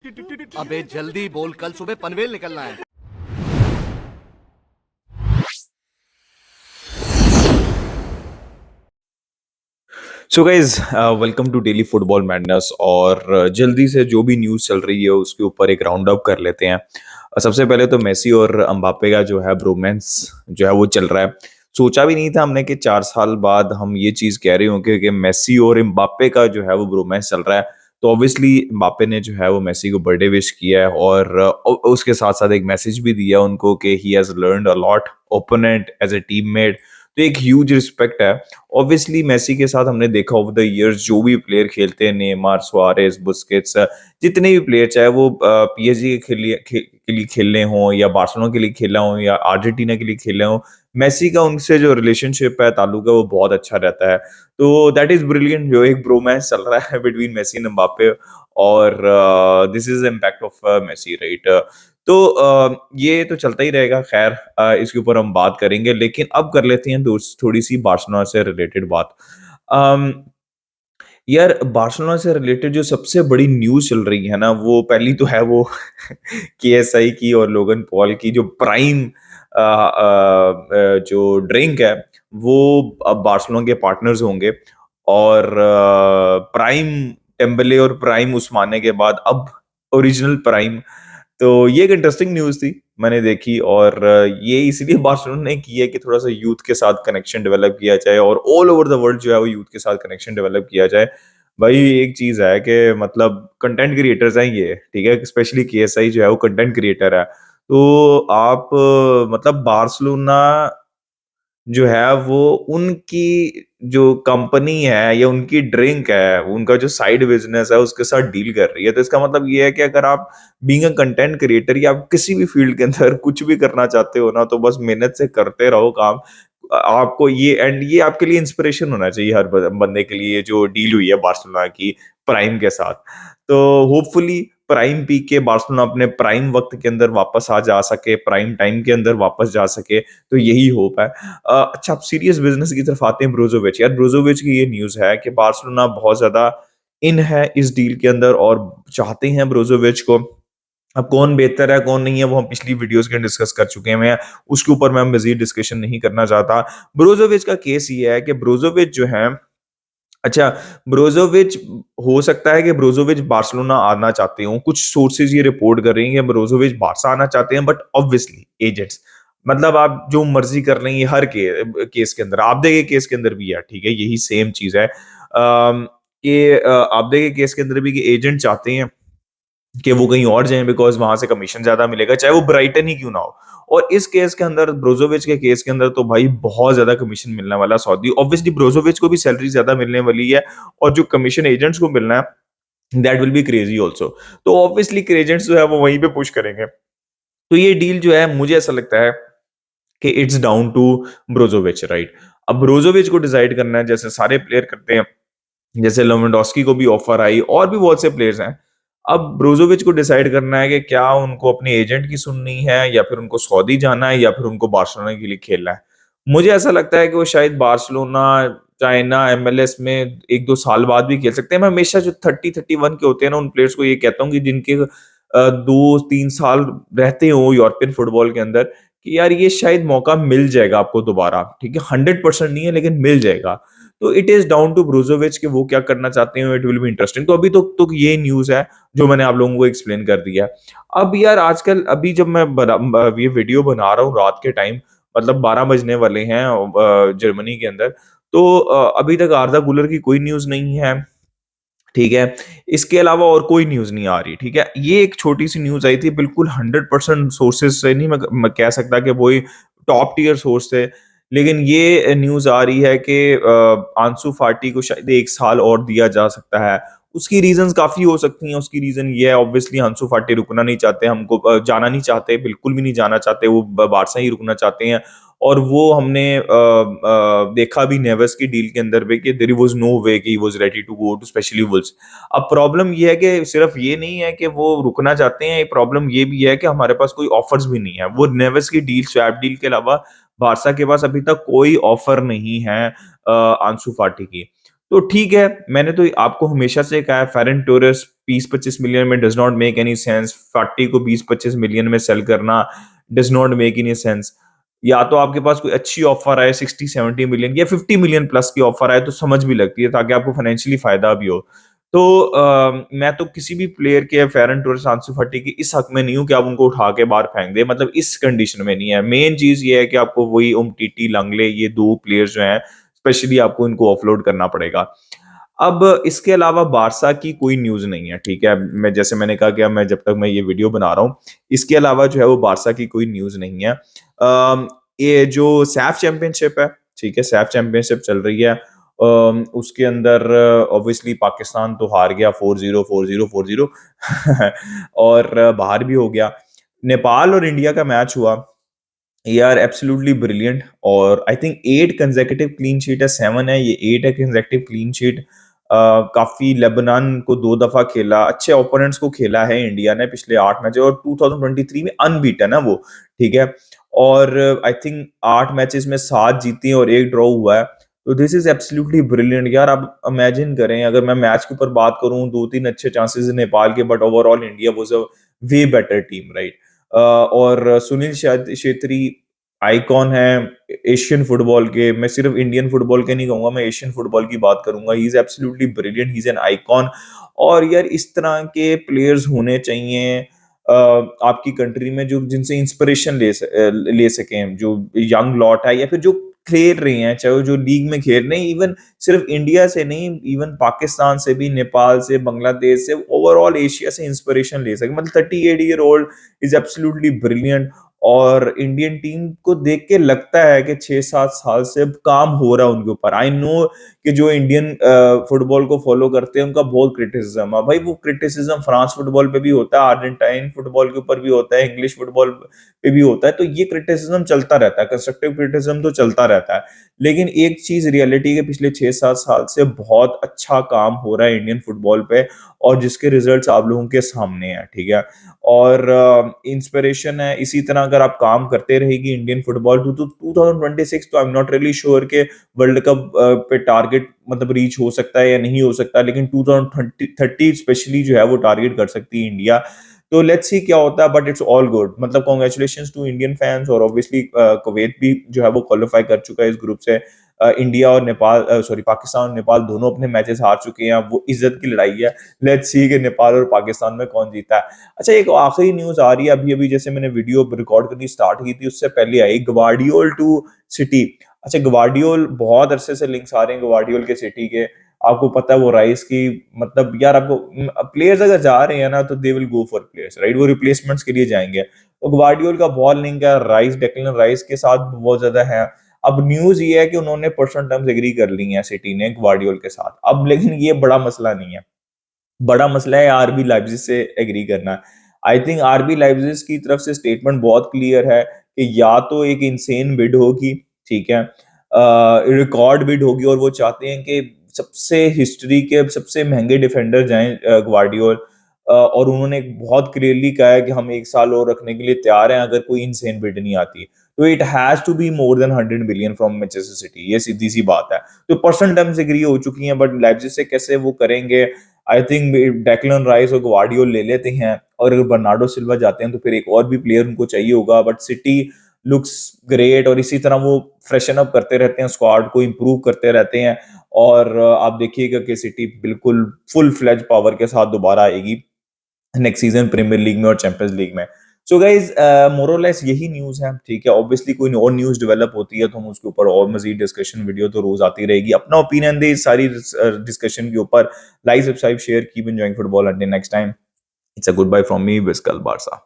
अबे जल्दी बोल, कल सुबह पनवेल निकलना है। So guys welcome to daily football madness और जल्दी से जो भी न्यूज़ चल रही है उसके ऊपर एक राउंड अप कर लेते हैं। सबसे पहले तो मेसी और अम्बापे का जो है ब्रोमेंस जो है वो चल रहा है। सोचा भी नहीं था हमने कि 4 साल बाद हम ये चीज़ कह रहे होंगे कि मेसी और एम्बापे का जो है वो ब्रोमेंस चल रहा है। तो ऑब्वियसली एम्बापे ने जो है वो मेसी को बर्थडे विश किया है और उसके साथ साथ एक मैसेज भी दिया उनको कि he has learned a lot opponent as a teammate. तो एक ह्यूज रिस्पेक्ट है। ऑब्वियसली मेसी के साथ हमने देखा ओवर द इयर्स जो भी प्लेयर खेलते हैं, नेमार, सुआरेस, बुस्केट्स, जितने भी प्लेयर चाहे वो पीएसजी के लिए खेल रहे हों या बार्सिलोना के लिए खेला हो या अर्जेंटीना के लिए खेल रहे हों, मेसी का उनसे जो रिलेशनशिप है, ताल्लुक है, वो बहुत अच्छा रहता है। तो दैट इज ब्रिलियंट, जो एक ब्रोमांस चल रहा है बिटवीन मेसी एंड एम्बापे। और this is impact of Messi, right? तो ये तो चलता ही रहेगा। खैर, इसके ऊपर हम बात करेंगे, लेकिन अब कर लेते हैं थोड़ी सी बार्सिलोना से रिलेटेड बात। अम, यार, बार्सिलोना से रिलेटेड जो सबसे बड़ी न्यूज़ चल रही है ना, वो पहली तो है वो केएसआई की और लोगन पॉल की जो प्राइम जो ड्रिंक है, वो अब बार्सिलोना के पार्टनर्स होंगे। और प्राइम टेम्बले और प्राइम उस्माने के बाद अब ओरिजिनल प्राइम। तो ये एक इंटरेस्टिंग न्यूज़ थी, मैंने देखी। और ये इसलिए बार्सिलोना ने की है कि थोड़ा-सा यूथ के साथ कनेक्शन डेवलप किया जाए और ऑल ओवर द वर्ल्ड जो है वो यूथ के साथ कनेक्शन डेवलप किया जाए। भाई, एक चीज़ है कि मतलब कंटेंट क्रिएटर्स हैं ये, ठीक है? स्पेशली केएसआई जो है वो कंटेंट क्रिएटर है। तो आप मतलब बार्सिलोना जो है वो उनकी जो कंपनी है या उनकी ड्रिंक है, उनका जो साइड बिज़नेस है उसके साथ डील कर रही है। तो इसका मतलब ये है कि अगर आप बीइंग अ कंटेंट क्रिएटर या आप किसी भी फील्ड के अंदर कुछ भी करना चाहते हो ना, तो बस मेहनत से करते रहो काम। आपको ये आपके लिए इंस्पिरेशन होना चाहिए हर बंदे के लिए, जो डील हुई है बार्सिलोना की प्राइम के साथ। तो होपफुली प्राइम पी के बार्सिलोना अपने प्राइम वक़्त के अंदर वापस आ जा सके, प्राइम टाइम के अंदर वापस जा सके, तो यही होप है। अच्छा, अब सीरियस बिज़नेस की तरफ आते हैं। ब्रोजोविच, यार ब्रोजोविच की ये न्यूज़ है कि बार्सिलोना बहुत ज़्यादा इन है इस डील के अंदर और चाहते हैं ब्रोजोविच को। अब कौन बेहतर है, कौन नहीं है, वो हम पिछली वीडियोज़ के डिस्कस कर चुके हैं। मैं उसके ऊपर मैं मज़ीद डिस्कशन नहीं करना चाहता। ब्रोजोविच का केस ये है कि ब्रोजोविच जो है, अच्छा, ब्रोजोविच, हो सकता है कि ब्रोजोविच बार्सिलोना आना चाहते हों। कुछ सोर्सेज़ ये रिपोर्ट कर रही हैं कि ब्रोजोविच बार्सा आना चाहते हैं, बट ऑब्वियसली एजेंट्स, मतलब आप जो मर्ज़ी कर लें, ये हर केस के अंदर, आबदे के केस के अंदर भी है, ठीक है? यही सेम चीज़ है। कि आबदे के केस के अंदर भी कि एजेंट चाहते हैं कि वो कहीं और जाएँ बिकॉज़ वहाँ से कमीशन ज़्यादा मिलेगा, चाहे वो ब्राइटन ही क्यों ना हो। और इस केस के अंदर, ब्रोजोविच के केस के अंदर, तो भाई बहुत ज़्यादा कमीशन मिलने वाला है सऊदी। ऑब्वियसली ब्रोजोविच को भी सैलरी ज़्यादा मिलने वाली है और जो कमीशन एजेंट्स को मिलना है, that will be crazy also. तो ऑब्वियसली कि एजेंट्स जो है वो वहीं पे पुश करेंगे। तो ये डील जो है, मुझे ऐसा लगता है कि इट्स डाउन टू ब्रोजोविच, राइट? अब ब्रोजोविच को डिसाइड करना है, जैसे सारे प्लेयर करते हैं। जैसे लेवेंडोस्की को भी ऑफर आई और भी बहुत से प्लेयर्स हैं। अब ब्रोजोविच को डिसाइड करना है कि क्या उनको अपने एजेंट की सुननी है या फिर उनको सऊदी जाना है या फिर उनको बार्सिलोना के लिए खेलना है। मुझे ऐसा लगता है कि वो शायद बार्सिलोना, चाइना, एमएलएस में 1-2 साल बाद भी खेल सकते हैं। मैं हमेशा जो 30-31 के होते हैं ना, उन प्लेयर्स को ये कहता हूँ कि जिनके 2-3 साल रहते हो यूरोपियन फुटबॉल के अंदर, कि यार ये शायद मौका मिल जाएगा आपको दोबारा, ठीक है? 100% नहीं है, लेकिन मिल जाएगा। तो इट इज़ डाउन टू ब्रोजोविच कि वो क्या करना चाहते हैं। It will be interesting. तो अभी तो ये न्यूज़ है जो मैंने आप लोगों को एक्सप्लेन कर दिया। अब यार, आजकल अभी जब मैं ये वीडियो बना रहा हूँ रात के टाइम, मतलब 12 बजने वाले हैं जर्मनी के अंदर। तो अभी तक आर्दा गुलर की कोई न्यूज़ नहीं है, ठीक है? इसके अलावा और कोई न्यूज़ नहीं आ रही, ठीक है? ये एक छोटी-सी न्यूज़ आई थी, बिल्कुल 100% सोर्सेज़ से नहीं, मैं कह सकता कि वो ही टॉप टियर सोर्स थे। लेकिन ये न्यूज़ आ रही है कि आंसू फाटी को शायद 1 साल और दिया जा सकता है। उसकी रीज़न्स काफ़ी हो सकती हैं। उसकी रीज़न ये है, ऑब्वियसली आंसू फाटी रुकना नहीं चाहते, हमको जाना नहीं चाहते, बिल्कुल भी नहीं जाना चाहते, वो बार्सा ही रुकना चाहते हैं। और वो हमने देखा भी नेवेस की डील के अंदर भी कि देयर वाज़ नो वे कि he was ready to go to specially Wolves. अब प्रॉब्लम ये है कि सिर्फ ये नहीं है कि वो रुकना चाहते हैं, प्रॉब्लम ये भी है कि हमारे पास कोई ऑफर्स भी नहीं है। वो नेवेस की डील, स्वैप डील के अलावा बार्सा के पास अभी तक कोई ऑफर नहीं है आंसू फाटी की। तो ठीक है, मैंने तो आपको हमेशा से कहा है फेरन टोरेस 20-25 मिलियन में does not make any sense. फाटी को 20-25 मिलियन में सेल करना does not make any sense. या तो आपके पास कोई अच्छी ऑफर आए 60-70 मिलियन या 50 मिलियन प्लस की ऑफर आए तो समझ भी लगती है ताकि आपको फाइनेंशियली फायदा भी हो। तो मैं तो किसी भी प्लेयर के फेरन टोरेस, अंसु फाटी की इस हक में नहीं हूँ कि आप उनको उठा के बाहर फेंक दें, मतलब इस कंडीशन में नहीं है। मेन चीज़ ये है कि आपको वही उमटीटी, लंगले ये 2 प्लेयर्स जो हैं स्पेशली आपको इनको ऑफलोड करना पड़ेगा। अब इसके अलावा बारसा की कोई न्यूज़ नहीं है, ठीक है? मैं जैसे मैंने कहा कि अब मैं जब तक मैं ये वीडियो बना रहा हूँ, इसके अलावा जो है वो बारसा की कोई न्यूज़ नहीं है। ये जो सैफ चैंपियनशिप है, ठीक है? सैफ चैंपियनशिप चल रही है। उसके अंदर ऑब्वियसली पाकिस्तान तो हार गया 4-0, 4-0, 4-0 और बाहर भी हो गया। नेपाल और इंडिया का मैच हुआ। यार एब्सोल्युटली ब्रिलियंट और I think 8 consecutive clean sheet है, 7 है, ये 8 है कंसेक्यूटिव क्लीन शीट। काफ़ी लेबनान को 2 दफ़ा खेला, अच्छे ओपोनेंट्स को खेला है इंडिया ने पिछले 8 मैच और 2023 में अनबीटन है वो, ठीक है? और आई थिंक 8 मैचेस में 7 जीती हैं और 1 ड्रॉ हुआ है। तो दिस इज़ एब्सोल्युटली ब्रिलियंट यार। आप इमेजिन करें अगर मैं मैच के ऊपर बात करूँ 2-3 अच्छे चांसेस हैं नेपाल के, but overall India was a way better team, right? और सुनील छेत्री आइकॉन है एशियन फुटबॉल के। मैं सिर्फ इंडियन फुटबॉल के नहीं कहूंगा, मैं एशियन फुटबॉल की बात करूंगा। He is absolutely brilliant, he is an icon. और यार इस तरह के प्लेयर्स होने चाहिए आपकी कंट्री में जो जिनसे इंस्पिरेशन ले सकें, जो यंग लॉट है या फिर जो खेल रहे हैं, चाहे वो जो लीग में खेल रहे हैं, इवन सिर्फ इंडिया से नहीं, इवन पाकिस्तान से भी, नेपाल से, बांग्लादेश से, ओवरऑल एशिया से इंस्पिरेशन ले सके। मतलब 38 year old is absolutely brilliant. और इंडियन टीम को देख के लगता है कि 6-7 साल से अब काम हो रहा है उनके ऊपर। आई नो कि जो इंडियन फुटबॉल को फॉलो करते हैं उनका बहुत क्रिटिसिज्म है भाई। वो क्रिटिसिज्म फ्रांस फुटबॉल पे भी होता है, अर्जेंटाइन फुटबॉल के ऊपर भी होता है, इंग्लिश फुटबॉल पे भी होता है। तो ये क्रिटिसिज्म चलता रहता है, कंस्ट्रक्टिव क्रिटिसिज्म तो चलता रहता है। लेकिन एक चीज रियलिटी है, पिछले 6-7 साल से बहुत अच्छा काम हो रहा है इंडियन फुटबॉल पे और जिसके रिजल्ट्स आप लोगों के सामने हैं, ठीक है? और इंस्पिरेशन है। इसी तरह अगर आप काम करते रहेगी इंडियन फुटबॉल तो 2026 तो I am not really sure के वर्ल्ड कप पे टारगेट मतलब रीच हो सकता है या नहीं हो सकता, लेकिन 2030 स्पेशली जो है वो टारगेट कर सकती है इंडिया। तो लेट्स सी क्या होता है, बट इट्स ऑल गुड। मतलब कांग्रेचुलेशंस टू इंडियन फैंस। और ऑब्वियसली कुवैत भी जो है वो क्वालिफाई कर चुका है इस ग्रुप से। इंडिया और नेपाल, सॉरी पाकिस्तान और नेपाल दोनों अपने मैचेस हार चुके हैं। वो इज्जत की लड़ाई है। लेट्स सी कि नेपाल और पाकिस्तान में कौन जीता है। अच्छा, एक आखिरी न्यूज आ रही है अभी अभी, जैसे मैंने वीडियो रिकॉर्ड करनी स्टार्ट की थी उससे पहले आई, ग्वार्डियोल टू सिटी। अच्छा, ग्वार्डियोल बहुत अरसे से लिंक्स आ रहे हैं ग्वार्डियोल के सिटी के। आपको पता है वो राइस की, मतलब यार आपको प्लेयर्स अगर जा रहे हैं ना तो they will go for players, right? वो रिप्लेसमेंट्स के लिए जाएंगे। तो ग्वार्डियोल का बहुत लिंक है राइस, डेक्लन राइस के साथ बहुत ज्यादा है। अब न्यूज ये है कि उन्होंने पर्सनल टर्म्स एग्री कर ली हैं सिटी ने ग्वार्डियोल के साथ। अब लेकिन ये बड़ा मसला नहीं है, बड़ा मसला है आरबी लाइप्जिग से एग्री करना। आई थिंक आरबी लाइप्जिग की तरफ से स्टेटमेंट बहुत क्लियर है कि या तो एक इंसेन बिड होगी, ठीक है, रिकॉर्ड बिड होगी और वो चाहते हैं कि सबसे हिस्ट्री के सबसे महंगे डिफेंडर जाएं ग्वार्डियोल। और उन्होंने बहुत क्लियरली कहा है कि हम 1 साल और रखने के लिए तैयार हैं अगर कोई इंसेन बिड नहीं आती। तो it has to be more than 100 billion from Manchester City, ये सीधी सी बात है। तो पर्सनल टर्म्स एग्री हो चुकी हैं, बट लाइप्जिग से कैसे वो करेंगे? आई थिंक डेक्लन राइस और ग्वार्डियोल ले लेते हैं, और अगर बर्नार्डो सिल्वा जाते हैं तो फिर एक और भी प्लेयर उनको चाहिए होगा। बट सिटी लुक्स ग्रेट और इसी तरह वो फ्रेशन अप करते रहते हैं, स्क्वाड को इंप्रूव करते रहते हैं। और आप देखिएगा कि सिटी बिल्कुल फुल फ्लेज पावर के साथ दोबारा आएगी नेक्स्ट सीजन प्रीमियर लीग में और चैंपियंस लीग में। सो गाइज मोरलेस यही न्यूज है, ठीक है? ऑब्वियसली कोई और न्यूज डेवलप होती है तो हम उसके ऊपर और मजीद डिस्कशन वीडियो तो रोज आती रहेगी। अपना ओपिनियन दे इस सारी डिस्कशन के ऊपर। Like, subscribe, share, keep enjoying football. Until next time, it's a goodbye from me, विस्कल बारसा।